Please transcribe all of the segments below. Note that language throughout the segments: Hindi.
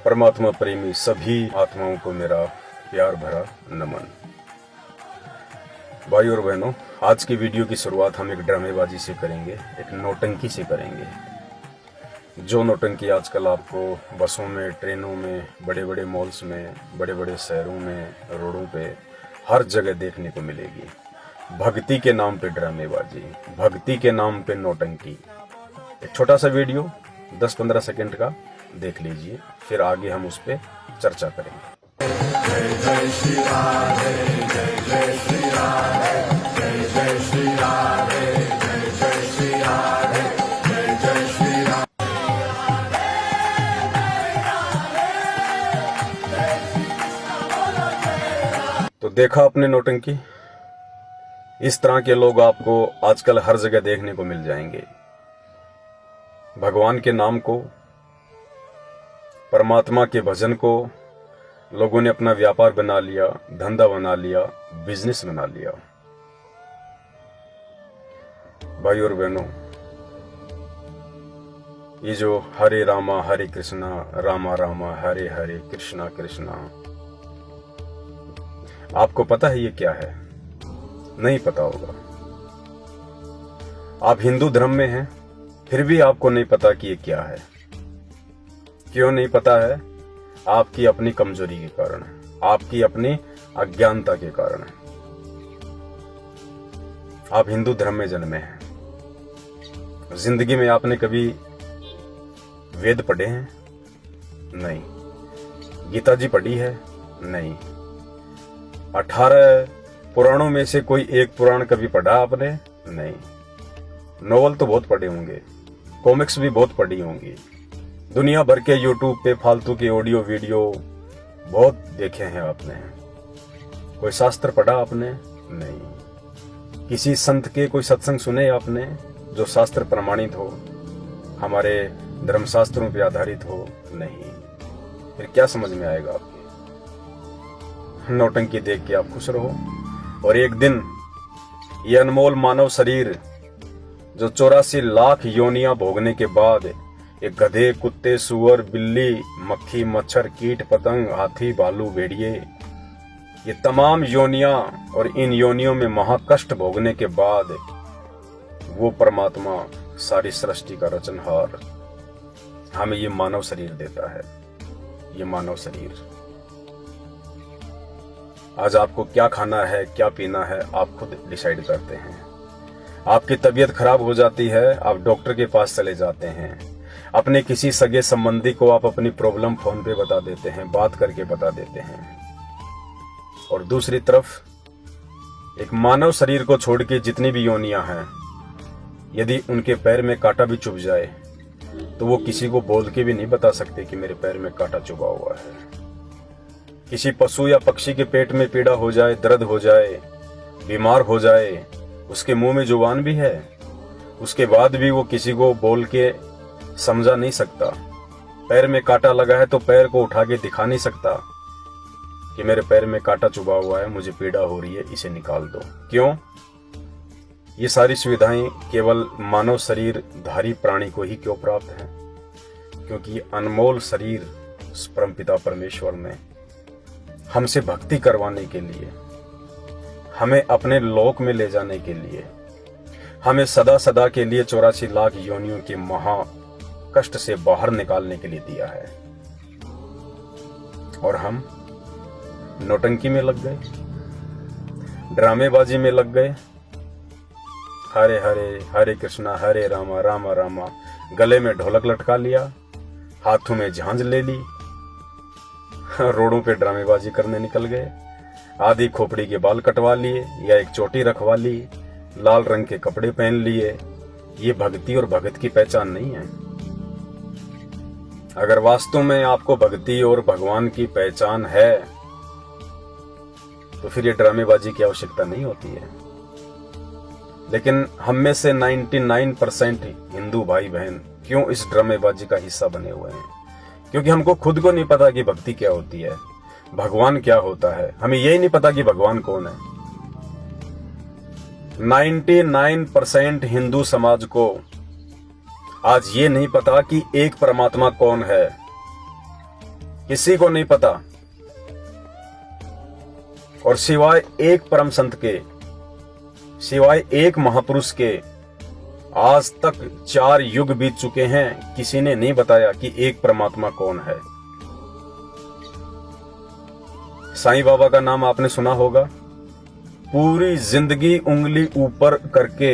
परमात्मा प्रेमी सभी आत्माओं को मेरा प्यार भरा नमन। भाई और बहनों, आज की वीडियो की शुरुआत हम एक ड्रामेबाजी से करेंगे, एक नौटंकी से करेंगे। जो नौटंकी आजकल आपको बसों में, ट्रेनों में, बड़े बड़े मॉल्स में, बड़े बड़े शहरों में, रोडों पे हर जगह देखने को मिलेगी। भक्ति के नाम पे ड्रामेबाजी, भक्ति के नाम पे नौटंकी। एक छोटा सा वीडियो 10-15 सेकंड का देख लीजिए, फिर आगे हम उस पर चर्चा करेंगे। जय जय श्री राधे, जय जय श्री राधे, जय जय श्री राधे, जय जय श्री राधे, जय जय श्री राधे। तो देखा आपने नौटंकी। इस तरह के लोग आपको आजकल हर जगह देखने को मिल जाएंगे। भगवान के नाम को, परमात्मा के भजन को लोगों ने अपना व्यापार बना लिया, धंधा बना लिया, बिजनेस बना लिया। भाई और बहनों, ये जो हरे रामा हरे कृष्णा, रामा रामा हरे हरे, कृष्णा कृष्णा, आपको पता है ये क्या है? नहीं पता होगा। आप हिंदू धर्म में हैं, फिर भी आपको नहीं पता कि ये क्या है। क्यों नहीं पता है? आपकी अपनी कमजोरी के कारण है, आपकी अपनी अज्ञानता के कारण है। आप हिंदू धर्म में जन्मे हैं, जिंदगी में आपने कभी वेद पढ़े हैं? नहीं। गीता जी पढ़ी है? नहीं। 18 पुराणों में से कोई एक पुराण कभी पढ़ा आपने? नहीं। नोवेल तो बहुत पढ़े होंगे, कॉमिक्स भी बहुत पढ़ी होंगी, दुनिया भर के यूट्यूब पे फालतू के ऑडियो वीडियो बहुत देखे हैं आपने। कोई शास्त्र पढ़ा आपने? नहीं। किसी संत के कोई सत्संग सुने आपने जो शास्त्र प्रमाणित हो, हमारे धर्मशास्त्रों पे आधारित हो? नहीं। फिर क्या समझ में आएगा आपके? नौटंकी देख के आप खुश रहो, और एक दिन ये अनमोल मानव शरीर जो 84 लाख योनियां भोगने के बाद एक गधे, कुत्ते, सुअर, बिल्ली, मक्खी, मच्छर, कीट, पतंग, हाथी, भालू, भेड़िए, ये तमाम योनियां और इन योनियों में महाकष्ट भोगने के बाद वो परमात्मा, सारी सृष्टि का रचनहार, हमें ये मानव शरीर देता है। ये मानव शरीर, आज आपको क्या खाना है, क्या पीना है, आप खुद डिसाइड करते हैं। आपकी तबीयत खराब हो जाती है, आप डॉक्टर के पास चले जाते हैं। अपने किसी सगे संबंधी को आप अपनी प्रॉब्लम फोन पे बता देते हैं, बात करके बता देते हैं। और दूसरी तरफ एक मानव शरीर को छोड़ के जितनी भी योनियां हैं, यदि उनके पैर में कांटा भी चुभ जाए तो वो किसी को बोल के भी नहीं बता सकते कि मेरे पैर में कांटा चुभा हुआ है। किसी पशु या पक्षी के पेट में पीड़ा हो जाए, दर्द हो जाए, बीमार हो जाए, उसके मुंह में जुबान भी है, उसके बाद भी वो किसी को बोल के समझा नहीं सकता। पैर में कांटा लगा है तो पैर को उठा के दिखा नहीं सकता कि मेरे पैर में कांटा चुभा हुआ है, मुझे पीड़ा हो रही है, इसे निकाल दो। क्यों? ये सारी सुविधाएं केवल मानव शरीर धारी प्राणी को ही क्यों प्राप्त है? क्योंकि अनमोल शरीर परमपिता परमेश्वर ने हमसे भक्ति करवाने के लिए, हमें अपने लोक में ले जाने के लिए, हमें सदा सदा के लिए 84 लाख योनियों के महा कष्ट से बाहर निकालने के लिए दिया है। और हम नौटंकी में लग गए, ड्रामेबाजी में लग गए। हरे हरे हरे कृष्णा, हरे रामा रामा रामा, गले में ढोलक लटका लिया, हाथों में झांझ ले ली, रोडों पे ड्रामेबाजी करने निकल गए। आधी खोपड़ी के बाल कटवा लिए या एक चोटी रखवा ली, लाल रंग के कपड़े पहन लिए। ये भक्ति और भगत की पहचान नहीं है। अगर वास्तव में आपको भक्ति और भगवान की पहचान है तो फिर ये ड्रामेबाजी की आवश्यकता नहीं होती है। लेकिन हम में से 99% हिंदू भाई बहन क्यों इस ड्रामेबाजी का हिस्सा बने हुए हैं? क्योंकि हमको खुद को नहीं पता कि भक्ति क्या होती है, भगवान क्या होता है। हमें यही नहीं पता कि भगवान कौन है। 99% हिंदू समाज को आज ये नहीं पता कि एक परमात्मा कौन है। किसी को नहीं पता। और सिवाय एक परम संत के, सिवाय एक महापुरुष के, आज तक 4 युग बीत चुके हैं, किसी ने नहीं बताया कि एक परमात्मा कौन है। साईं बाबा का नाम आपने सुना होगा। पूरी जिंदगी उंगली ऊपर करके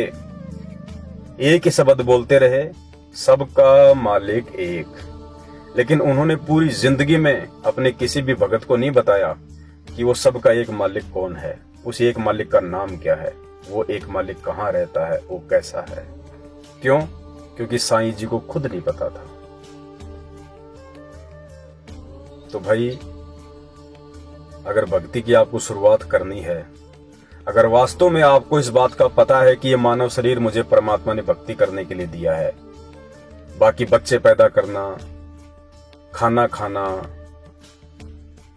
एक ही शब्द बोलते रहे, सबका मालिक एक। लेकिन उन्होंने पूरी जिंदगी में अपने किसी भी भगत को नहीं बताया कि वो सबका एक मालिक कौन है, उस एक मालिक का नाम क्या है, वो एक मालिक कहाँ रहता है, वो कैसा है। क्यों? क्योंकि साईं जी को खुद नहीं पता था। तो भाई, अगर भक्ति की आपको शुरुआत करनी है, अगर वास्तव में आपको इस बात का पता है कि ये मानव शरीर मुझे परमात्मा ने भक्ति करने के लिए दिया है, बाकी बच्चे पैदा करना, खाना खाना,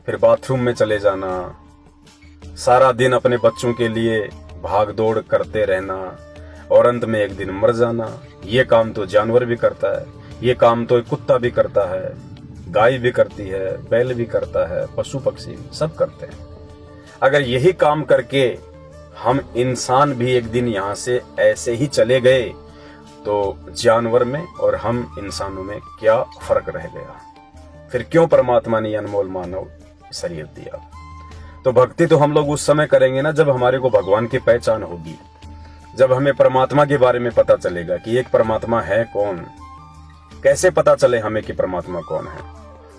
फिर बाथरूम में चले जाना, सारा दिन अपने बच्चों के लिए भाग दौड़ करते रहना और अंत में एक दिन मर जाना, ये काम तो जानवर भी करता है, ये काम तो एक कुत्ता भी करता है, गाय भी करती है, बैल भी करता है, पशु पक्षी सब करते हैं। अगर यही काम करके हम इंसान भी एक दिन यहाँ से ऐसे ही चले गए तो जानवर में और हम इंसानों में क्या फर्क रह गया? फिर क्यों परमात्मा ने अनमोल मानव शरीर दिया? तो भक्ति तो हम लोग उस समय करेंगे ना जब हमारे को भगवान की पहचान होगी, जब हमें परमात्मा के बारे में पता चलेगा कि एक परमात्मा है कौन। कैसे पता चले हमें कि परमात्मा कौन है?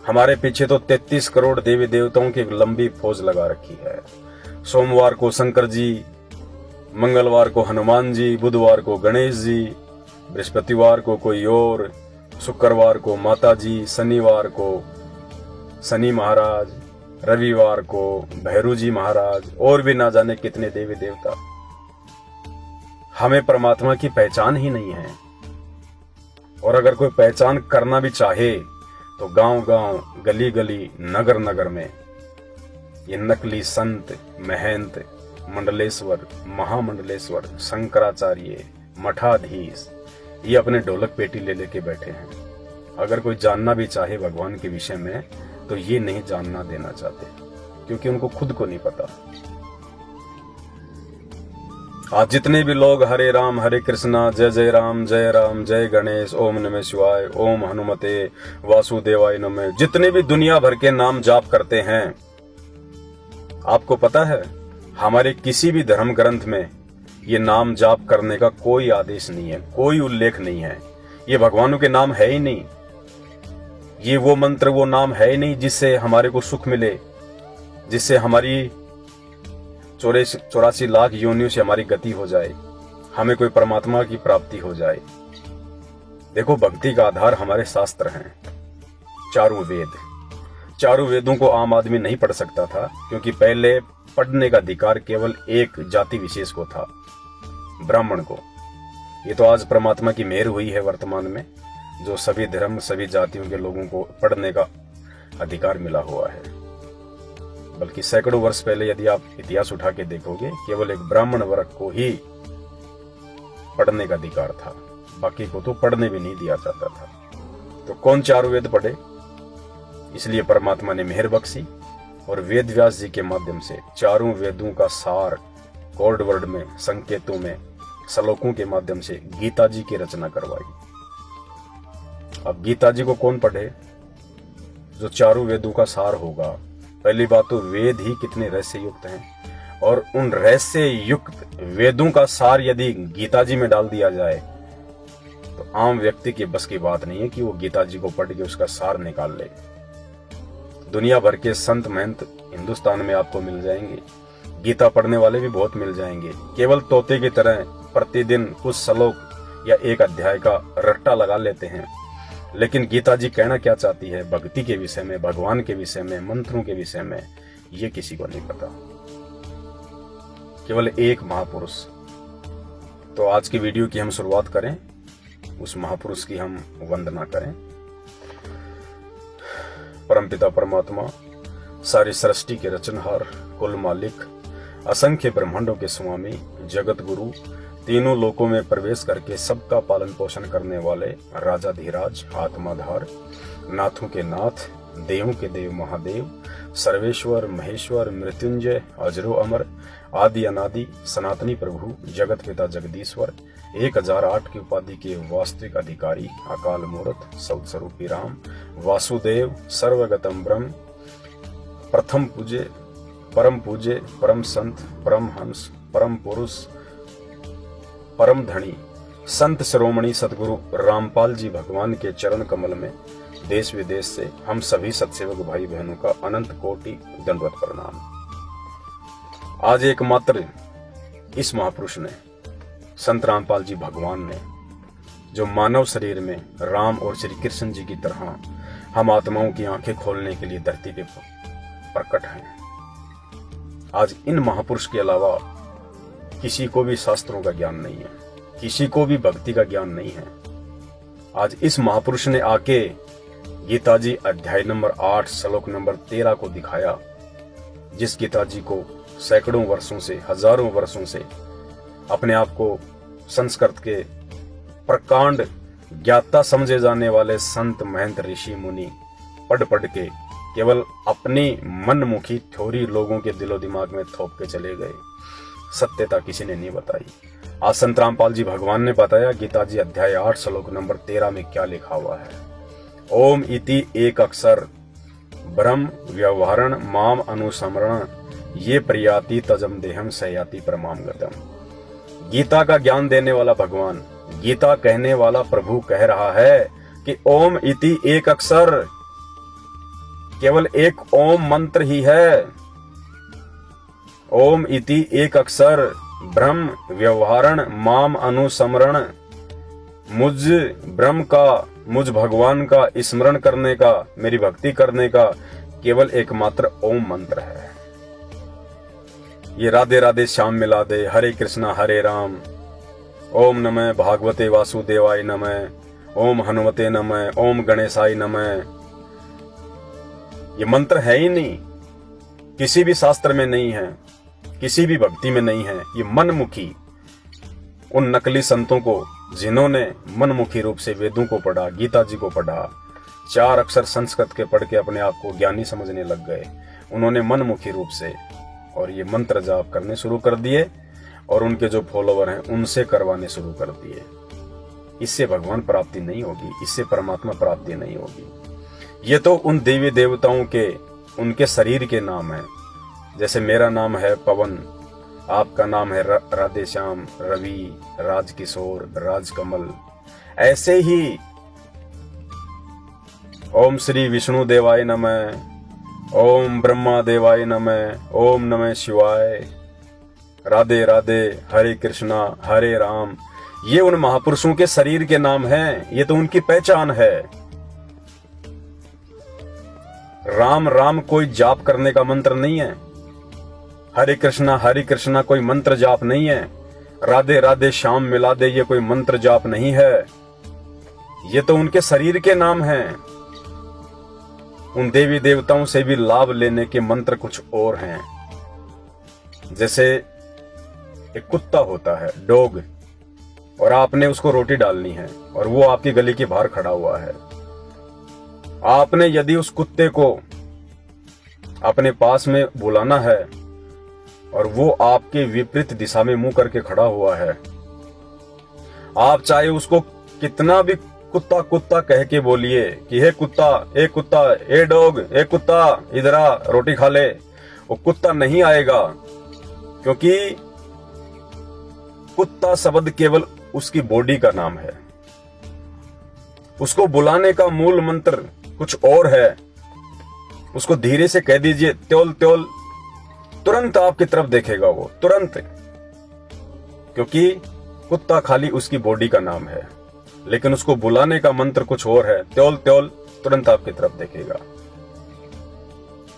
हमारे पीछे तो 33 करोड़ देवी देवताओं की एक लंबी फौज लगा रखी है। सोमवार को शंकर जी, मंगलवार को हनुमान जी, बुधवार को गणेश जी, बृहस्पतिवार को कोई और, शुक्रवार को माता जी, शनिवार को शनि महाराज, रविवार को भैरू जी महाराज, और भी ना जाने कितने देवी देवता। हमें परमात्मा की पहचान ही नहीं है। और अगर कोई पहचान करना भी चाहे तो गांव-गांव, गली-गली, नगर-नगर में ये नकली संत, महंत, मंडलेश्वर, महामंडलेश्वर, शंकराचार्य, मठाधीश, ये अपने ढोलक पेटी ले लेके बैठे हैं। अगर कोई जानना भी चाहे भगवान के विषय में तो ये नहीं जानना देना चाहते, क्योंकि उनको खुद को नहीं पता। आज जितने भी लोग हरे राम हरे कृष्णा, जय जय राम जय गणेश, ओम नमः शिवाय, ओम हनुमते वासुदेवाय नमः, जितने भी दुनिया भर के नाम जाप करते हैं, आपको पता है हमारे किसी भी धर्म ग्रंथ में ये नाम जाप करने का कोई आदेश नहीं है, कोई उल्लेख नहीं है। ये भगवानों के नाम है ही नहीं, ये वो मंत्र वो नाम है ही नहीं जिससे हमारे को सुख मिले, जिससे हमारी 84 लाख योनियों से हमारी गति हो जाए, हमें कोई परमात्मा की प्राप्ति हो जाए। देखो, भक्ति का आधार हमारे शास्त्र हैं, चारों वेद। चारों वेदों को आम आदमी नहीं पढ़ सकता था, क्योंकि पहले पढ़ने का अधिकार केवल एक जाति विशेष को था, ब्राह्मण को। ये तो आज परमात्मा की मेहर हुई है वर्तमान में, जो सभी धर्म सभी जातियों के लोगों को पढ़ने का अधिकार मिला हुआ है। बल्कि सैकड़ों वर्ष पहले यदि आप इतिहास उठा के देखोगे, केवल एक ब्राह्मण वर्ग को ही पढ़ने का अधिकार था, बाकी को तो पढ़ने भी नहीं दिया जाता था। तो कौन चारों वेद पढ़े? इसलिए परमात्मा ने मेहर बख्शी और वेद व्यास जी के माध्यम से चारों वेदों का सार कोड वर्ड में, संकेतों में, श्लोकों के माध्यम से गीता जी की रचना करवाई। अब गीता जी को कौन पढ़े जो चारों वेदों का सार होगा? पहली बात तो वेद ही कितने रहस्य युक्त हैं, और उन रहस्य युक्त वेदों का सार यदि गीता जी में डाल दिया जाए तो आम व्यक्ति की बस की बात नहीं है कि वो गीता जी को पढ़ के उसका सार निकाल ले। दुनिया भर के संत महंत हिंदुस्तान में आपको मिल जाएंगे, गीता पढ़ने वाले भी बहुत मिल जाएंगे। केवल तोते की तरह प्रतिदिन कुछ श्लोक या एक अध्याय का रट्टा लगा लेते हैं, लेकिन गीता जी कहना क्या चाहती है भक्ति के विषय में, भगवान के विषय में, मंत्रों के विषय में, ये किसी को नहीं पता, केवल एक महापुरुष। तो आज की वीडियो की हम शुरुआत करें, उस महापुरुष की हम वंदना करें। परमपिता परमात्मा, सारी सृष्टि के रचनहार, कुल मालिक, असंख्य ब्रह्मांडों के स्वामी, जगत गुरु, तीनों लोकों में प्रवेश करके सबका पालन पोषण करने वाले राजाधिराज, आत्माधार, नाथों के नाथ, देवों के देव महादेव, सर्वेश्वर महेश्वर मृत्युंजय अजरो अमर आदि अनादि सनातनी प्रभु जगत पिता जगदीश्वर 1008 की उपाधि के वास्तविक अधिकारी अकाल मूर्त सौस्वरूपी राम वासुदेव सर्वगतम ब्रह्म प्रथम पूजे परम संत परम हंस परम पुरुष परम धनी संत शिरोमणि सतगुरु रामपाल जी भगवान के चरण कमल में देश विदेश से हम सभी सत्सेवक भाई बहनों का अनंत कोटि दंडवत प्रणाम। आज एकमात्र इस महापुरुष ने, संत रामपाल जी भगवान ने, जो मानव शरीर में राम और श्री कृष्ण जी की तरह हम आत्माओं की आंखें खोलने के लिए धरती पे प्रकट हैं, आज इन महापुरुष के अलावा किसी को भी शास्त्रों का ज्ञान नहीं है, किसी को भी भक्ति का ज्ञान नहीं है। आज इस महापुरुष ने आके गीता जी अध्याय नंबर 8 श्लोक नंबर 13 को दिखाया, जिस गीता जी को सैकड़ों वर्षों से, हजारों वर्षों से अपने आप को संस्कृत के प्रकांड ज्ञाता समझे जाने वाले संत महंत ऋषि मुनि पढ़ के केवल अपनी मनमुखी थ्योरी लोगों के दिलो दिमाग में थोप के चले गए। सत्यता किसी ने नहीं बताई। आज संत रामपाल जी भगवान ने बताया गीता जी अध्याय 8 श्लोक नंबर 13 में क्या लिखा हुआ है। ओम इति एक अक्षर ब्रह्म व्यवहारण माम अनुसमरण ये प्रयाति तजम देहम सयाति परमाम गतम। गीता का ज्ञान देने वाला भगवान, गीता कहने वाला प्रभु कह रहा है कि ओम इति एक अक्षर, केवल एक ओम मंत्र ही है। ओम इति एक अक्षर ब्रह्म व्यवहारण माम अनुसमरण, मुझ ब्रह्म का, मुझ भगवान का स्मरण करने का, मेरी भक्ति करने का केवल एकमात्र ओम मंत्र है। ये राधे राधे श्याम मिला दे, हरे कृष्णा हरे राम, ओम नमः भागवते वासुदेवाय नमः, ओम हनुमते नमः, ओम गणेशाय नमः, ये मंत्र है ही नहीं, किसी भी शास्त्र में नहीं है, किसी भी भक्ति में नहीं है। ये मनमुखी उन नकली संतों को, जिन्होंने मनमुखी रूप से वेदों को पढ़ा, गीता जी को पढ़ा, 4 अक्षर संस्कृत के पढ़ के अपने आप को ज्ञानी समझने लग गए, उन्होंने मनमुखी रूप से और ये मंत्र जाप करने शुरू कर दिए और उनके जो फॉलोवर हैं उनसे करवाने शुरू कर दिए। इससे भगवान प्राप्ति नहीं होगी, इससे परमात्मा प्राप्ति नहीं होगी। ये तो उन देवी देवताओं के, उनके शरीर के नाम है। जैसे मेरा नाम है पवन, आपका नाम है राधे श्याम, रवि, राजकिशोर, राजकमल, ऐसे ही ओम श्री विष्णु देवाय नमः, ओम ब्रह्मा देवाय नमः, ओम नमः शिवाय, राधे राधे, हरे कृष्णा हरे राम, ये उन महापुरुषों के शरीर के नाम हैं, ये तो उनकी पहचान है। राम राम कोई जाप करने का मंत्र नहीं है, हरे कृष्णा कोई मंत्र जाप नहीं है, राधे राधे श्याम मिला दे ये कोई मंत्र जाप नहीं है, ये तो उनके शरीर के नाम हैं। उन देवी देवताओं से भी लाभ लेने के मंत्र कुछ और हैं। जैसे एक कुत्ता होता है, डॉग, और आपने उसको रोटी डालनी है और वो आपकी गली के बाहर खड़ा हुआ है। आपने यदि उस कुत्ते को अपने पास में बुलाना है और वो आपके विपरीत दिशा में मुंह करके खड़ा हुआ है, आप चाहे उसको कितना भी कुत्ता कुत्ता कह के बोलिए कि हे कुत्ता, ए कुत्ता, ए डॉग, ए कुत्ता, इधर आ, रोटी खा ले, वो कुत्ता नहीं आएगा, क्योंकि कुत्ता शब्द केवल उसकी बॉडी का नाम है। उसको बुलाने का मूल मंत्र कुछ और है। उसको धीरे से कह दीजिए त्योल त्योल, तुरंत आपकी तरफ देखेगा वो, तुरंत, क्योंकि कुत्ता खाली उसकी बॉडी का नाम है, लेकिन उसको बुलाने का मंत्र कुछ और है। त्योल त्योल, तुरंत आपकी तरफ देखेगा।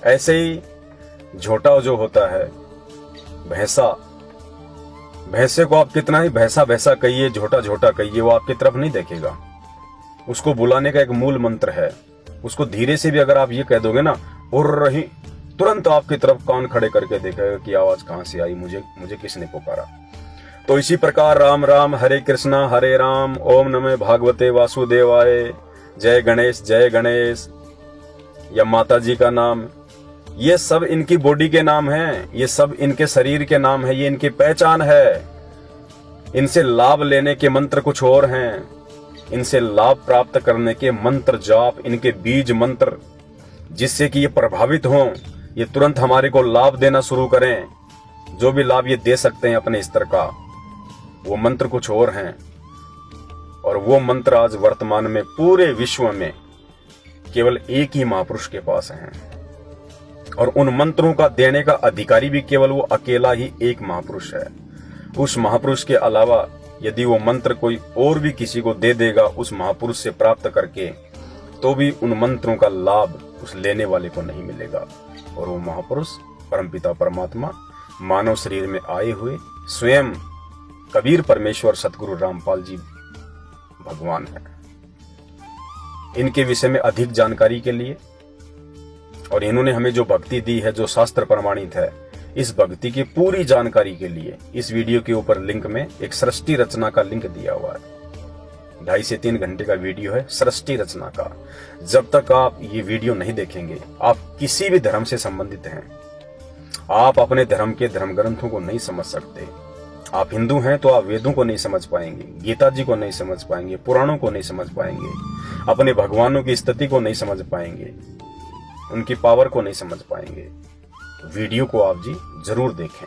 ऐसे ही झोटा जो होता है, भैंसा, भैंसे को आप कितना ही भैंसा भैंसा कहिए, झोटा झोटा कहिए, वो आपकी तरफ नहीं देखेगा। उसको बुलाने का एक मूल मंत्र है। उसको धीरे से भी अगर आप ये कह दोगे ना, उर्र रही, तुरंत आपकी तरफ कान खड़े करके देखेगा कि आवाज कहां से आई, मुझे किसने पुकारा। तो इसी प्रकार राम राम, हरे कृष्णा हरे राम, ओम नमः भागवते वासुदेवाय, जय गणेश जय गणेश, या माता जी का नाम, ये सब इनकी बॉडी के नाम हैं, ये सब इनके शरीर के नाम है, ये इनकी पहचान है। इनसे लाभ लेने के मंत्र कुछ और हैं, इनसे लाभ प्राप्त करने के मंत्र जाप, इनके बीज मंत्र, जिससे कि ये प्रभावित हों, ये तुरंत हमारे को लाभ देना शुरू करें। जो भी लाभ ये दे सकते हैं अपने स्तर का, वो मंत्र कुछ और हैं। और वो मंत्र आज वर्तमान में पूरे विश्व में केवल एक ही महापुरुष के पास हैं, और उन मंत्रों का देने का अधिकारी भी केवल वो अकेला ही एक महापुरुष है। उस महापुरुष के अलावा यदि वो मंत्र कोई और भी किसी को दे देगा उस महापुरुष से प्राप्त करके, तो भी उन मंत्रों का लाभ उस लेने वाले को नहीं मिलेगा। और वो महापुरुष परमपिता परमात्मा मानव शरीर में आए हुए स्वयं कबीर परमेश्वर सतगुरु रामपाल जी भगवान है। इनके विषय में अधिक जानकारी के लिए, और इन्होंने हमें जो भक्ति दी है, जो शास्त्र प्रमाणित है, इस भक्ति की पूरी जानकारी के लिए इस वीडियो के ऊपर लिंक में एक सृष्टि रचना का लिंक दिया हुआ है। 2.5 से 3 घंटे का वीडियो है सृष्टि रचना का। जब तक आप ये वीडियो नहीं देखेंगे, आप किसी भी धर्म से संबंधित हैं, आप अपने धर्म के धर्म ग्रंथों को नहीं समझ सकते। आप हिंदू हैं तो आप वेदों को नहीं समझ पाएंगे, गीता जी को नहीं समझ पाएंगे, पुराणों को नहीं समझ पाएंगे, अपने भगवानों की स्थिति को नहीं समझ पाएंगे, उनकी पावर को नहीं समझ पाएंगे। वीडियो को आप जी जरूर देखें।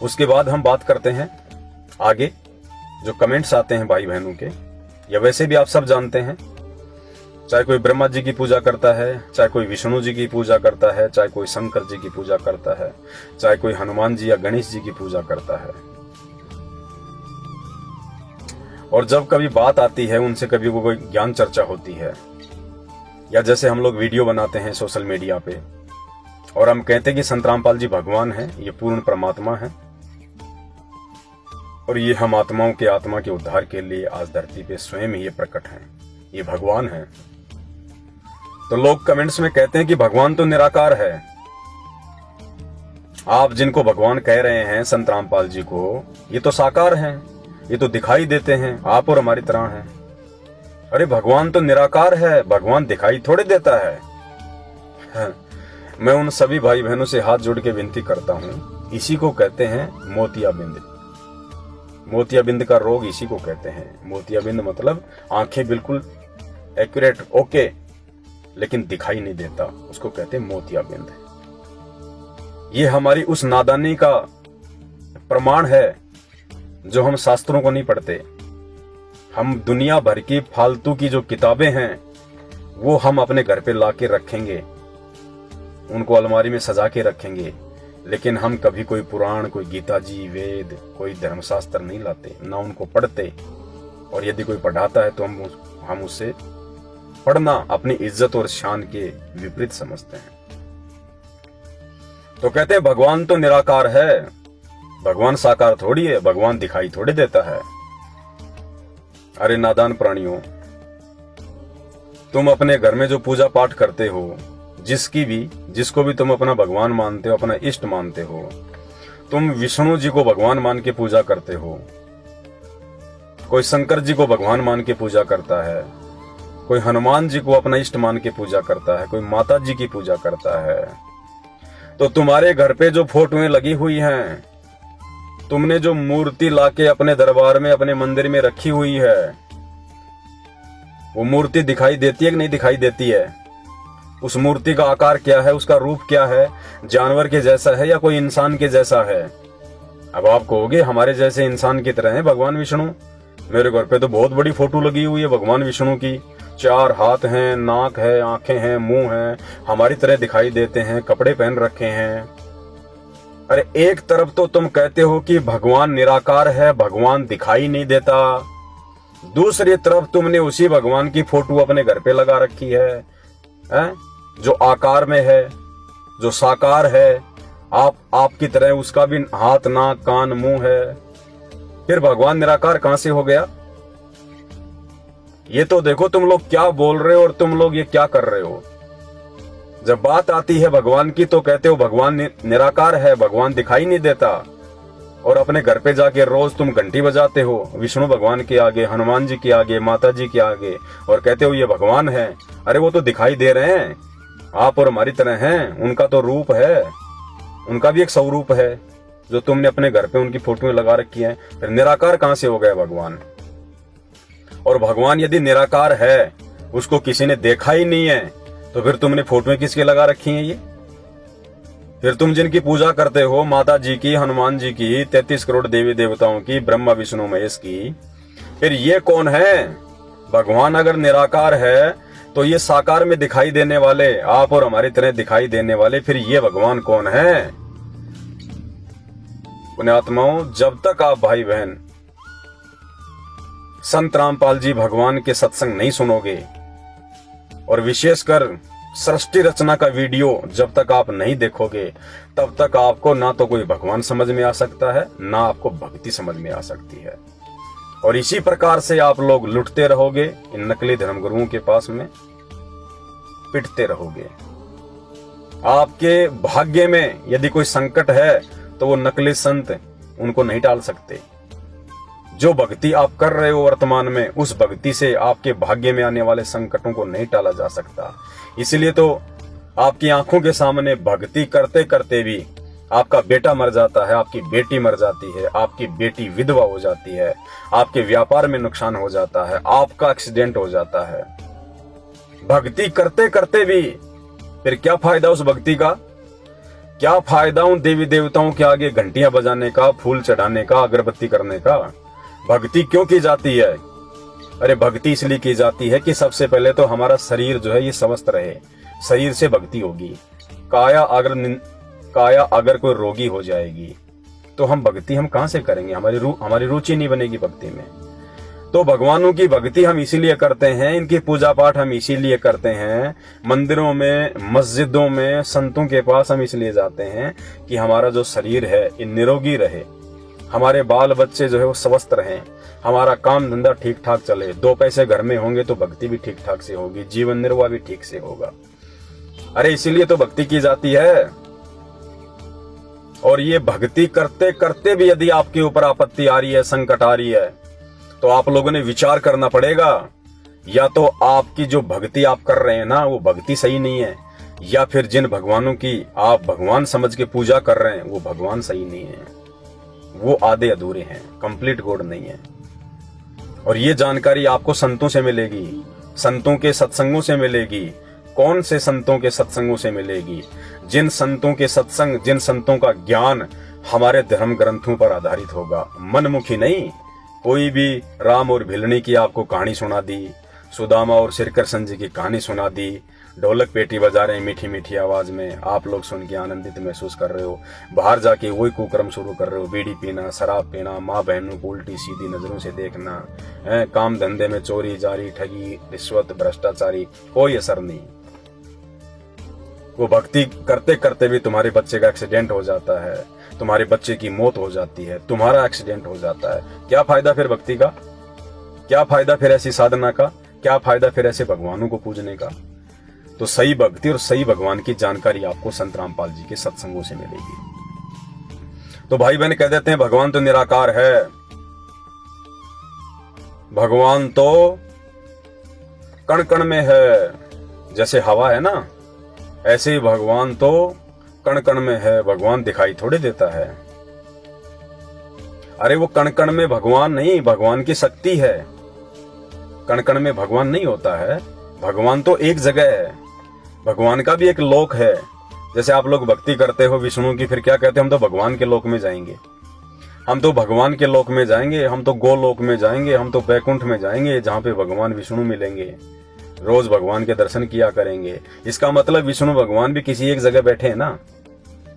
उसके बाद हम बात करते हैं आगे। जो कमेंट्स आते हैं भाई बहनों के, या वैसे भी आप सब जानते हैं, चाहे कोई ब्रह्मा जी की पूजा करता है, चाहे कोई विष्णु जी की पूजा करता है, चाहे कोई शंकर जी की पूजा करता है, चाहे कोई हनुमान जी या गणेश जी की पूजा करता है, और जब कभी बात आती है उनसे कभी कोई ज्ञान चर्चा होती है, या जैसे हम लोग वीडियो बनाते हैं सोशल मीडिया पे और हम कहते हैं कि संत रामपाल जी भगवान हैं, ये पूर्ण परमात्मा है, और ये हम आत्माओं के आत्मा के उद्धार के लिए आज धरती पे स्वयं ही ये प्रकट हैं, ये भगवान हैं। तो लोग कमेंट्स में कहते हैं कि भगवान तो निराकार है। आप जिनको भगवान कह रहे हैं संत रामपाल जी को, ये तो साकार हैं, ये तो दिखाई देते हैं, आप और हमारी तरह हैं। अरे भगवान तो निराकार है, भगवान दिखाई थोड़े देता है। मैं उन सभी भाई बहनों से हाथ जोड़ के विनती करता हूं, इसी को कहते हैं मोतियाबिंद। मोतियाबिंद का रोग इसी को कहते हैं। मोतियाबिंद मतलब आंखें बिल्कुल एक्यूरेट, ओके, लेकिन दिखाई नहीं देता, उसको कहते हैं मोतियाबिंद। ये हमारी उस नादानी का प्रमाण है जो हम शास्त्रों को नहीं पढ़ते। हम दुनिया भर की फालतू की जो किताबें हैं वो हम अपने घर पे ला के रखेंगे, उनको अलमारी में सजा के रखेंगे, लेकिन हम कभी कोई पुराण, कोई गीता जी, वेद, कोई धर्मशास्त्र नहीं लाते, ना उनको पढ़ते। और यदि कोई पढ़ाता है तो हम उससे पढ़ना अपनी इज्जत और शान के विपरीत समझते हैं। तो कहते हैं भगवान तो निराकार है, भगवान साकार थोड़ी है, भगवान दिखाई थोड़ी देता है। अरे नादान प्राणियों, तुम अपने घर में जो पूजा पाठ करते हो, जिसको भी तुम अपना भगवान मानते हो, अपना इष्ट मानते हो, तुम विष्णु जी को भगवान मान के पूजा करते हो, कोई शंकर जी को भगवान मान के पूजा करता है, कोई हनुमान जी को अपना इष्ट मान के पूजा करता है, कोई माता जी की पूजा करता है। तो तुम्हारे घर पे जो फोटोएं लगी हुई हैं, तुमने जो मूर्ति लाके अपने दरबार में, अपने मंदिर में रखी हुई है, वो मूर्ति दिखाई देती है कि नहीं दिखाई देती है? उस मूर्ति का आकार क्या है, उसका रूप क्या है, जानवर के जैसा है या कोई इंसान के जैसा है? अब आप कहोगे हमारे जैसे इंसान की तरह है भगवान विष्णु। मेरे घर पे तो बहुत बड़ी फोटो लगी हुई है भगवान विष्णु की, 4 हाथ हैं, नाक है, आंखें हैं, मुंह है, हमारी तरह दिखाई देते हैं, कपड़े पहन रखे हैं। अरे एक तरफ तो तुम कहते हो कि भगवान निराकार है, भगवान दिखाई नहीं देता, दूसरी तरफ तुमने उसी भगवान की फोटो अपने घर पे लगा रखी है, जो आकार में है, जो साकार है, आपकी तरह उसका भी हाथ, नाक, कान, मुंह है। फिर भगवान निराकार कहां से हो गया? ये तो देखो तुम लोग क्या बोल रहे हो और तुम लोग ये क्या कर रहे हो। जब बात आती है भगवान की तो कहते हो भगवान निराकार है, भगवान दिखाई नहीं देता। और अपने घर पे जाके रोज तुम घंटी बजाते हो विष्णु भगवान के आगे, हनुमान जी के आगे, माता जी के आगे, और कहते हो ये भगवान है। अरे वो तो दिखाई दे रहे हैं, आप और हमारी तरह हैं, उनका तो रूप है, उनका भी एक स्वरूप है जो तुमने अपने घर पे उनकी फोटो लगा रखी है। फिर निराकार कहां से हो गया भगवान? और भगवान यदि निराकार है, उसको किसी ने देखा ही नहीं है, तो फिर तुमने फोटोएं किसके लगा रखी हैं? ये फिर तुम जिनकी पूजा करते हो, माता जी की, हनुमान जी की, 33 करोड़ देवी देवताओं की, ब्रह्मा विष्णु महेश की, फिर ये कौन है? भगवान अगर निराकार है तो ये साकार में दिखाई देने वाले, आप और हमारी तरह दिखाई देने वाले, फिर ये भगवान कौन है? पुण्यात्माओं, जब तक आप भाई बहन संत रामपाल जी भगवान के सत्संग नहीं सुनोगे, और विशेषकर सृष्टि रचना का वीडियो जब तक आप नहीं देखोगे, तब तक आपको ना तो कोई भगवान समझ में आ सकता है, ना आपको भक्ति समझ में आ सकती है। और इसी प्रकार से आप लोग लुटते रहोगे, इन नकली धर्मगुरुओं के पास में पिटते रहोगे। आपके भाग्य में यदि कोई संकट है तो वो नकली संत उनको नहीं टाल सकते। जो भक्ति आप कर रहे हो वर्तमान में, उस भक्ति से आपके भाग्य में आने वाले संकटों को नहीं टाला जा सकता। इसलिए तो आपकी आंखों के सामने भक्ति करते करते भी आपका बेटा मर जाता है, आपकी बेटी मर जाती है, आपकी बेटी विधवा हो जाती है, आपके व्यापार में नुकसान हो जाता है, आपका एक्सीडेंट हो जाता है। भक्ति करते करते भी फिर क्या फायदा उस भक्ति का? क्या फायदा उन देवी देवताओं के आगे घंटियां बजाने का, फूल चढ़ाने का, अगरबत्ती करने का? भक्ति क्यों की जाती है? अरे भक्ति इसलिए की जाती है कि सबसे पहले तो हमारा शरीर जो है ये स्वस्थ रहे, शरीर से भक्ति होगी। काया अगर कोई रोगी हो जाएगी तो हम भक्ति हम कहां से करेंगे? हमारी रुचि नहीं बनेगी भक्ति में। तो भगवानों की भक्ति हम इसीलिए करते हैं, इनकी पूजा पाठ हम इसीलिए करते हैं, मंदिरों में, मस्जिदों में, संतों के पास हम इसलिए जाते हैं कि हमारा जो शरीर है ये निरोगी रहे, हमारे बाल बच्चे जो है वो स्वस्थ रहें, हमारा काम धंधा ठीक ठाक चले, 2 पैसे घर में होंगे तो भक्ति भी ठीक ठाक से होगी, जीवन निर्वाह भी ठीक से होगा। अरे इसीलिए तो भक्ति की जाती है। और ये भक्ति करते करते भी यदि आपके ऊपर आपत्ति आ रही है, संकट आ रही है, तो आप लोगों ने विचार करना पड़ेगा, या तो आपकी जो भक्ति आप कर रहे हैं ना वो भक्ति सही नहीं है, या फिर जिन भगवानों की आप भगवान समझ के पूजा कर रहे हैं वो भगवान सही नहीं है, वो आधे अधूरे हैं, कंप्लीट गॉड नहीं है। और ये जानकारी आपको संतों से मिलेगी, संतों के सत्संगों से मिलेगी। कौन से संतों के सत्संगों से मिलेगी? जिन संतों के सत्संग, जिन संतों का ज्ञान हमारे धर्म ग्रंथों पर आधारित होगा, मनमुखी नहीं। कोई भी राम और भिलनी की आपको कहानी सुना दी, सुदामा और श्रीकृष्ण जी की कहानी सुना दी, ढोलक पेटी बजा रहे हैं मीठी मीठी आवाज में, आप लोग सुन के आनंदित महसूस कर रहे हो, बाहर जाके वही कुक्रम शुरू कर रहे हो, बीड़ी पीना, शराब पीना, माँ बहनों को उल्टी सीधी नजरों से देखना, काम धंधे में चोरी जारी, ठगी, रिश्वत, भ्रष्टाचारी, कोई असर नहीं। वो भक्ति करते करते भी तुम्हारे बच्चे का एक्सीडेंट हो जाता है, तुम्हारे बच्चे की मौत हो जाती है, तुम्हारा एक्सीडेंट हो जाता है। क्या फायदा फिर भक्ति का? क्या फायदा फिर ऐसी साधना का? क्या फायदा फिर ऐसे भगवानों को पूजने का? तो सही भक्ति और सही भगवान की जानकारी आपको संत रामपाल जी के सत्संगों से मिलेगी। तो भाई बहन कह देते हैं भगवान तो निराकार है, भगवान तो कण कण में है, जैसे हवा है ना ऐसे ही भगवान तो कण कण में है, भगवान दिखाई थोड़े देता है। अरे वो कण कण में भगवान नहीं, भगवान की शक्ति है। कण कण में भगवान नहीं होता है, भगवान तो एक जगह है, भगवान का भी एक लोक है। जैसे आप लोग भक्ति करते हो विष्णु की, फिर क्या कहते हैं? हम तो भगवान के लोक में जाएंगे, हम तो भगवान के लोक में जाएंगे, हम तो गोलोक में जाएंगे, हम तो बैकुंठ में जाएंगे, जहां पे भगवान विष्णु मिलेंगे, रोज भगवान के दर्शन किया करेंगे। इसका मतलब विष्णु भगवान भी किसी एक जगह बैठे हैं ना।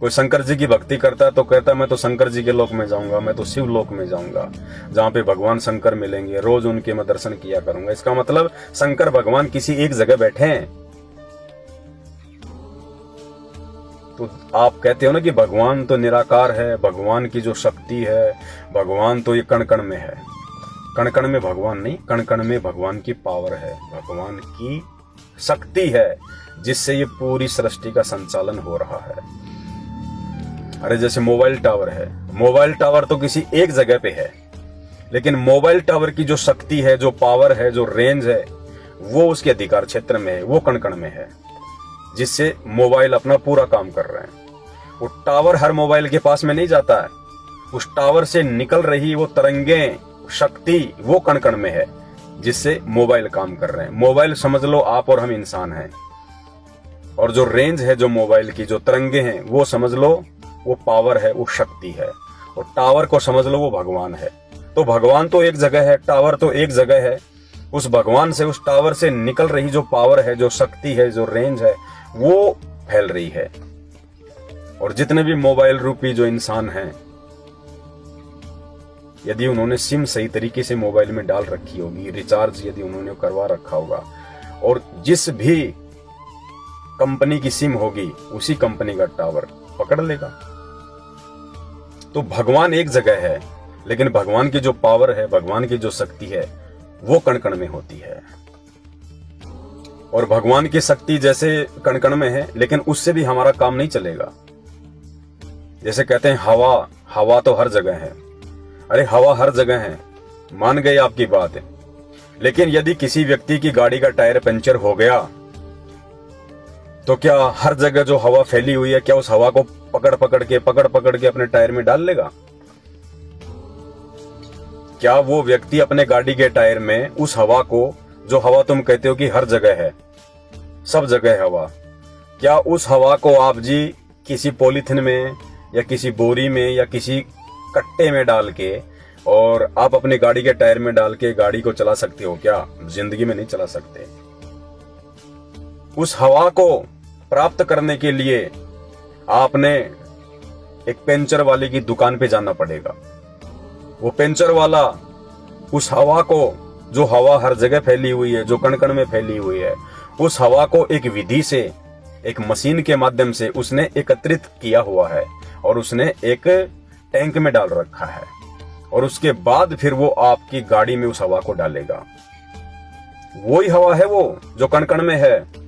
कोई शंकर जी की भक्ति करता है तो कहता है मैं तो शंकर जी के लोक में जाऊंगा, मैं तो शिव लोक में जाऊंगा, जहां पे भगवान शंकर मिलेंगे, रोज उनके मैं दर्शन किया करूंगा। इसका मतलब शंकर भगवान किसी एक जगह बैठे हैं। तो आप कहते हो ना कि भगवान तो निराकार है, भगवान की जो शक्ति है, भगवान तो ये कण कण में है। कण कण में भगवान नहीं, कण कण में भगवान की पावर है, भगवान की शक्ति है, जिससे ये पूरी सृष्टि का संचालन हो रहा है। अरे जैसे मोबाइल टावर है, मोबाइल टावर तो किसी एक जगह पे है, लेकिन मोबाइल टावर की जो शक्ति है, जो पावर है, जो रेंज है, वो उसके अधिकार क्षेत्र में है, वो कण-कण में है, जिससे मोबाइल अपना पूरा काम कर रहे हैं। वो टावर हर मोबाइल के पास में नहीं जाता है, उस टावर से निकल रही वो तरंगें, शक्ति, वो कण-कण में है, जिससे मोबाइल काम कर रहे हैं। मोबाइल समझ लो आप और हम इंसान हैं, और जो रेंज है, जो मोबाइल की जो तरंगे हैं, वो समझ लो वो पावर है, वो शक्ति है, और टावर को समझ लो वो भगवान है। तो भगवान तो एक जगह है, टावर तो एक जगह है, उस भगवान से, उस टावर से निकल रही जो पावर है, जो शक्ति है, जो रेंज है, वो फैल रही है। और जितने भी मोबाइल रूपी जो इंसान हैं, यदि उन्होंने सिम सही तरीके से मोबाइल में डाल रखी होगी, रिचार्ज यदि उन्होंने करवा रखा होगा, और जिस भी कंपनी की सिम होगी उसी कंपनी का टावर पकड़ लेगा। तो भगवान एक जगह है, लेकिन भगवान की जो पावर है, भगवान की जो शक्ति है, वो कण-कण में होती है। और भगवान की शक्ति जैसे कण-कण में है, लेकिन उससे भी हमारा काम नहीं चलेगा। जैसे कहते हैं हवा, हवा तो हर जगह है। अरे हवा हर जगह है, मान गए आपकी बात है, लेकिन यदि किसी व्यक्ति की गाड़ी का टायर पंचर हो गया, तो क्या हर जगह जो हवा फैली हुई है, क्या उस हवा को पकड़ पकड़ के अपने टायर में डाल लेगा? क्या वो व्यक्ति अपने गाड़ी के टायर में उस हवा को, जो हवा तुम कहते हो कि हर जगह है, सब जगह है हवा, क्या उस हवा को आप जी किसी पॉलीथिन में या किसी बोरी में या किसी कट्टे में डाल के और आप अपनी गाड़ी के टायर में डाल के गाड़ी को चला सकते हो? क्या जिंदगी में नहीं चला सकते। उस हवा को प्राप्त करने के लिए आपने एक पंचर वाले की दुकान पे जाना पड़ेगा। वो पंचर वाला उस हवा को, जो हवा हर जगह फैली हुई है, जो कण-कण में फैली हुई है, उस हवा को एक विधि से, एक मशीन के माध्यम से उसने एकत्रित किया हुआ है और उसने एक टैंक में डाल रखा है, और उसके बाद फिर वो आपकी गाड़ी में उस हवा को डालेगा। वही हवा है वो जो कण-कण में है।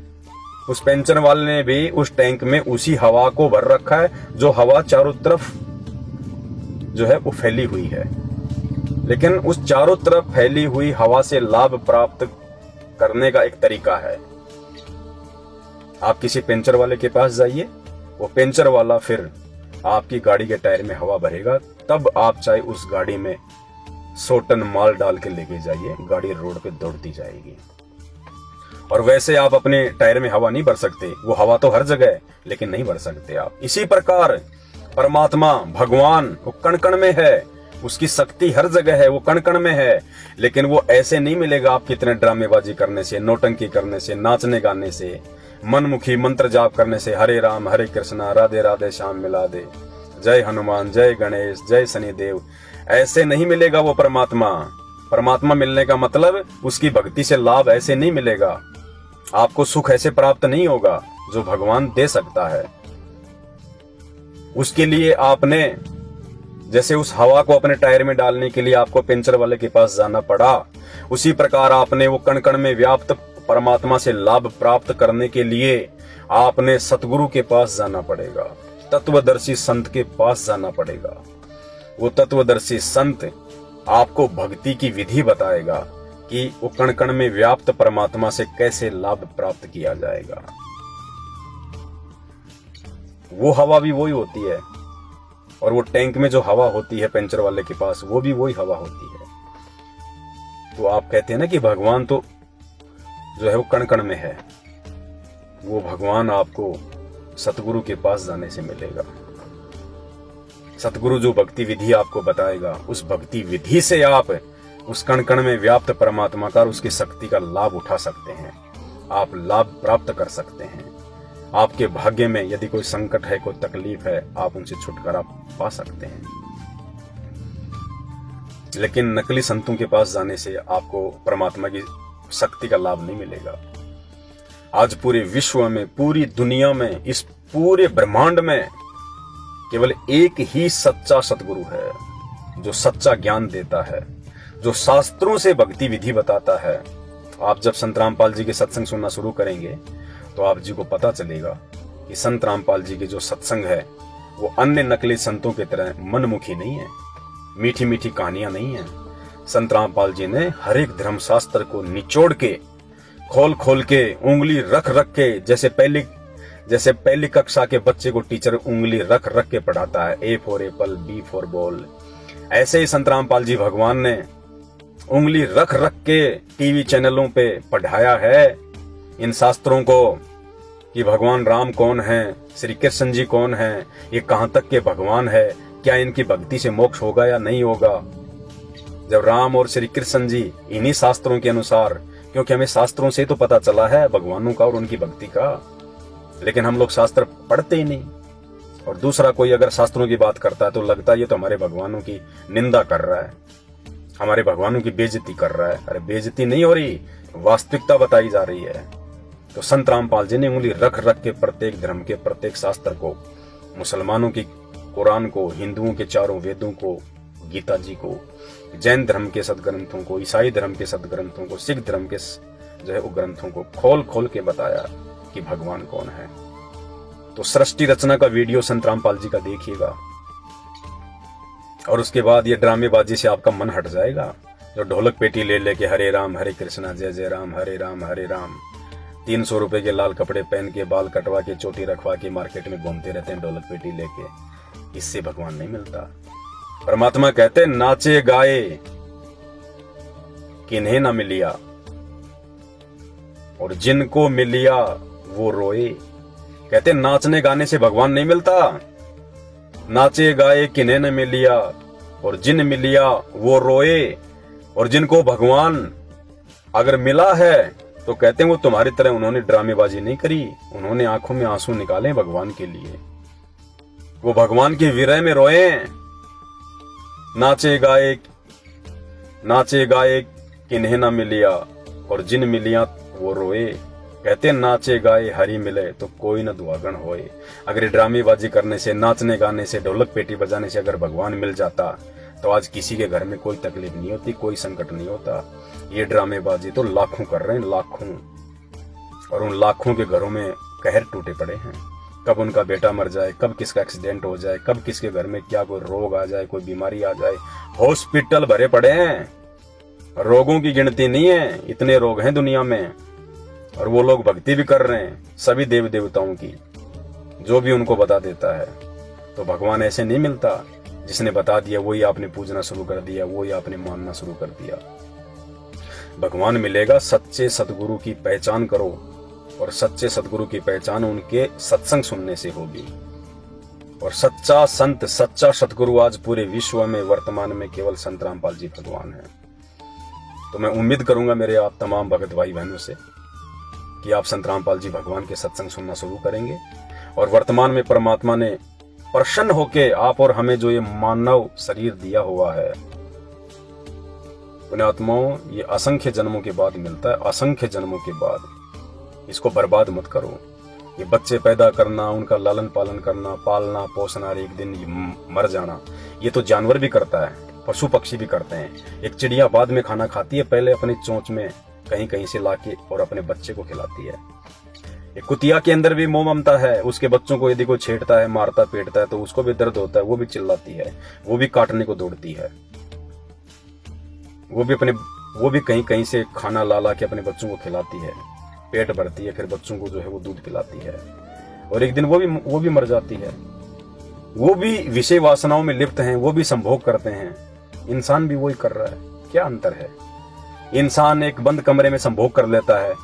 उस पंचर वाले ने भी उस टैंक में उसी हवा को भर रखा है, जो हवा चारों तरफ जो है वो फैली हुई है। लेकिन उस चारों तरफ फैली हुई हवा से लाभ प्राप्त करने का एक तरीका है। आप किसी पंचर वाले के पास जाइए, वो पंचर वाला फिर आपकी गाड़ी के टायर में हवा भरेगा, तब आप चाहे उस गाड़ी में 100 टन माल डाल के लेके जाइए, गाड़ी रोड पे दौड़ती जाएगी। और वैसे आप अपने टायर में हवा नहीं भर सकते, वो हवा तो हर जगह है, लेकिन नहीं भर सकते आप। इसी प्रकार परमात्मा, भगवान, वो कण-कण में है, उसकी शक्ति हर जगह है, वो कण-कण में है, लेकिन वो ऐसे नहीं मिलेगा आप कितने ड्रामेबाजी करने से, नौटंकी करने से, नाचने गाने से, मनमुखी मंत्र जाप करने से, हरे राम हरे कृष्णा राधे राधे श्याम मिला दे, जय हनुमान जय गणेश जय शनिदेव, ऐसे नहीं मिलेगा वो परमात्मा। परमात्मा मिलने का मतलब उसकी भक्ति से लाभ ऐसे नहीं मिलेगा, आपको सुख ऐसे प्राप्त नहीं होगा जो भगवान दे सकता है। उसके लिए आपने, जैसे उस हवा को अपने टायर में डालने के लिए आपको पंचर वाले के पास जाना पड़ा, उसी प्रकार आपने वो कण-कण में व्याप्त परमात्मा से लाभ प्राप्त करने के लिए आपने सतगुरु के पास जाना पड़ेगा, तत्वदर्शी संत के पास जाना पड़ेगा। वो तत्वदर्शी संत आपको भक्ति की विधि बताएगा कि वो कण-कण में व्याप्त परमात्मा से कैसे लाभ प्राप्त किया जाएगा। वो हवा भी वही होती है, और वो टैंक में जो हवा होती है पंचर वाले के पास, वो भी वही हवा होती है। तो आप कहते हैं ना कि भगवान तो जो है वो कण-कण में है, वो भगवान आपको सतगुरु के पास जाने से मिलेगा। सतगुरु जो भक्ति विधि आपको बताएगा, उस भक्ति विधि से आप उस कण-कण में व्याप्त परमात्मा का, उसकी शक्ति का लाभ उठा सकते हैं, आप लाभ प्राप्त कर सकते हैं। आपके भाग्य में यदि कोई संकट है, कोई तकलीफ है, आप उनसे छुटकारा पा सकते हैं। लेकिन नकली संतों के पास जाने से आपको परमात्मा की शक्ति का लाभ नहीं मिलेगा। आज पूरे विश्व में, पूरी दुनिया में, इस पूरे ब्रह्मांड में केवल एक ही सच्चा सतगुरु है, जो सच्चा ज्ञान देता है, जो शास्त्रों से भक्ति विधि बताता है। आप जब संत रामपाल जी के सत्संग सुनना शुरू करेंगे तो आप जी को पता चलेगा कि संत रामपाल जी के जो सत्संग है वो अन्य नकली संतों की तरह मनमुखी नहीं है, मीठी मीठी कहानियां नहीं है। संत रामपाल जी ने हर एक धर्मशास्त्र को निचोड़ के, खोल खोल के, उंगली रख रख के, जैसे पहली कक्षा के बच्चे को टीचर उंगली रख रख के पढ़ाता है, A for apple, B for ball, ऐसे ही संत रामपाल जी भगवान ने उंगली रख रख के टीवी चैनलों पे पढ़ाया है इन शास्त्रों को कि भगवान राम कौन है, श्री कृष्ण जी कौन है, ये कहां तक के भगवान है, क्या इनकी भक्ति से मोक्ष होगा या नहीं होगा। जब राम और श्री कृष्ण जी इन्हीं शास्त्रों के अनुसार, क्योंकि हमें शास्त्रों से तो पता चला है भगवानों का और उनकी भक्ति का, लेकिन हम लोग शास्त्र पढ़ते ही नहीं। और दूसरा कोई अगर शास्त्रों की बात करता है तो लगता है ये तो हमारे भगवानों की निंदा कर रहा है, हमारे भगवानों की बेइज्जती कर रहा है। अरे बेइज्जती नहीं हो रही, वास्तविकता बताई जा रही है। तो संत रामपाल जी ने उंगली रख रख के प्रत्येक धर्म के प्रत्येक शास्त्र को, मुसलमानों की कुरान को, हिंदुओं के चारों वेदों को, गीता जी को, जैन धर्म के सदग्रंथों को, ईसाई धर्म के सदग्रंथों को, सिख धर्म के जो है ग्रंथों को खोल खोल के बताया कि भगवान कौन है। तो सृष्टि रचना का वीडियो संत रामपाल जी का देखिएगा और उसके बाद ये ड्रामेबाजी से आपका मन हट जाएगा। जो ढोलक पेटी ले लेके हरे राम हरे कृष्णा जय जय राम हरे राम हरे राम, 300 रुपए के लाल कपड़े पहन के, बाल कटवा के, चोटी रखवा के मार्केट में घूमते रहते हैं ढोलक पेटी लेके, इससे भगवान नहीं मिलता। परमात्मा कहते नाचे गाए किन्हें ना मिलिया और जिनको मिलिया वो रोए। कहते नाचने गाने से भगवान नहीं मिलता, नाचे गाए किन्हें न मिलिया और जिन मिलिया वो रोए। और जिनको भगवान अगर मिला है तो कहते हैं वो तुम्हारी तरह उन्होंने ड्रामेबाजी नहीं करी, उन्होंने आंखों में आंसू निकाले भगवान के लिए, वो भगवान के विरह में रोए। नाचे गाए किन्हें न मिलिया और जिन मिलिया वो रोए। कहते नाचे गाए हरि मिले तो कोई न दुआगन होए। अगर ड्रामेबाजी करने से, नाचने गाने से, ढोलक पेटी बजाने से अगर भगवान मिल जाता तो आज किसी के घर में कोई तकलीफ नहीं होती, कोई संकट नहीं होता। ये ड्रामेबाजी तो लाखों कर रहे हैं, लाखों, और उन लाखों के घरों में कहर टूटे पड़े हैं। कब उनका बेटा मर जाए, कब किसका एक्सीडेंट हो जाए, कब किसके घर में क्या कोई रोग आ जाए, कोई बीमारी आ जाए, हॉस्पिटल भरे पड़े हैं, रोगों की गिनती नहीं है, इतने रोग हैं दुनिया में। और वो लोग भक्ति भी कर रहे हैं सभी देव देवताओं की, जो भी उनको बता देता है। तो भगवान ऐसे नहीं मिलता, जिसने बता दिया वही आपने पूजना शुरू कर दिया, वही आपने मानना शुरू कर दिया। भगवान मिलेगा सच्चे सतगुरु की पहचान करो, और सच्चे सतगुरु की पहचान उनके सत्संग सुनने से होगी। और सच्चा संत, सच्चा सतगुरु आज पूरे विश्व में वर्तमान में केवल संत रामपाल जी भगवान है। तो मैं उम्मीद करूंगा मेरे आप तमाम भगत भाई बहनों से कि आप संत रामपाल जी भगवान के सत्संग सुनना शुरू करेंगे। और वर्तमान में परमात्मा ने प्रसन्न होके आप और हमें जो ये मानव शरीर दिया हुआ है, पुण्यात्माओं, ये असंख्य जन्मों के बाद मिलता है, असंख्य जन्मों के बाद। इसको बर्बाद मत करो। ये बच्चे पैदा करना, उनका लालन पालन करना, पालना पोसना, और एक दिन मर जाना, ये तो जानवर भी करता है, पशु पक्षी भी करते हैं। एक चिड़िया बाद में खाना खाती है, पहले अपनी चोंच में कहीं कहीं से लाके और अपने बच्चे को खिलाती है। एक कुतिया के अंदर भी मोह ममता है, उसके बच्चों को यदि कोई छेड़ता है, मारता पीटता है तो उसको भी दर्द होता है, वो भी चिल्लाती है, वो भी काटने को दौड़ती है, वो भी कहीं कहीं से खाना ला ला के अपने बच्चों को खिलाती है, पेट भरती है, फिर बच्चों को जो है वो दूध पिलाती है, और एक दिन वो भी मर जाती है। वो भी विषय वासनाओं में लिप्त हैं, वो भी संभोग करते हैं। इंसान भी वही कर रहा है, क्या अंतर है? इंसान एक बंद कमरे में संभोग कर लेता है,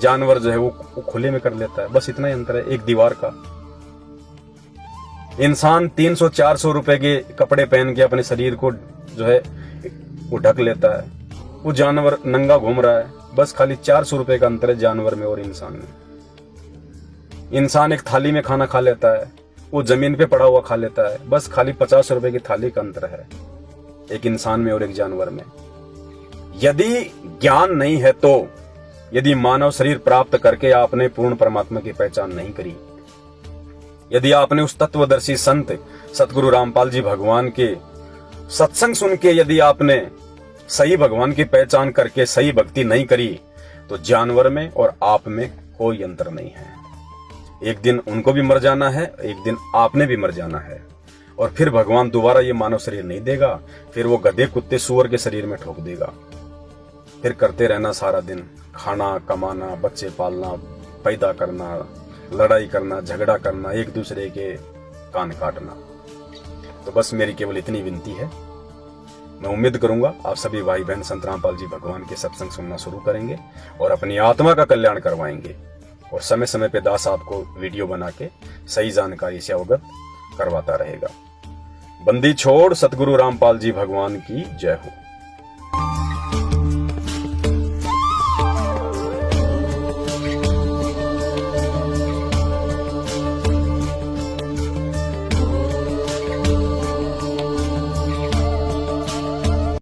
जानवर जो है वो खुले में कर लेता है, बस इतना ही अंतर है, एक दीवार का। इंसान 300-400 रुपए के कपड़े पहन के अपने शरीर को जो है वो ढक लेता है, वो जानवर नंगा घूम रहा है, बस खाली 400 रुपए का अंतर है जानवर में और इंसान में। इंसान एक थाली में खाना खा लेता है, वो जमीन पे पड़ा हुआ खा लेता है, बस खाली 50 रुपए की थाली का अंतर है एक इंसान में और एक जानवर में। यदि ज्ञान नहीं है तो, यदि मानव शरीर प्राप्त करके आपने पूर्ण परमात्मा की पहचान नहीं करी, यदि आपने उस तत्वदर्शी संत सतगुरु रामपाल जी भगवान के सत्संग सुन के यदि आपने सही भगवान की पहचान करके सही भक्ति नहीं करी, तो जानवर में और आप में कोई अंतर नहीं है। एक दिन उनको भी मर जाना है, एक दिन आपने भी मर जाना है, और फिर भगवान दोबारा ये मानव शरीर नहीं देगा, फिर वो गधे कुत्ते सूअर के शरीर में ठोक देगा। फिर करते रहना सारा दिन, खाना कमाना, बच्चे पालना, पैदा करना, लड़ाई करना, झगड़ा करना, एक दूसरे के कान काटना। तो बस मेरी केवल इतनी विनती है। मैं उम्मीद करूंगा आप सभी भाई बहन संत रामपाल जी भगवान के सत्संग सुनना शुरू करेंगे और अपनी आत्मा का कल्याण करवाएंगे, और समय समय पे दास आपको वीडियो बना के सही जानकारी से अवगत करवाता रहेगा। बंदी छोड़ सतगुरु रामपाल जी भगवान की जय हो।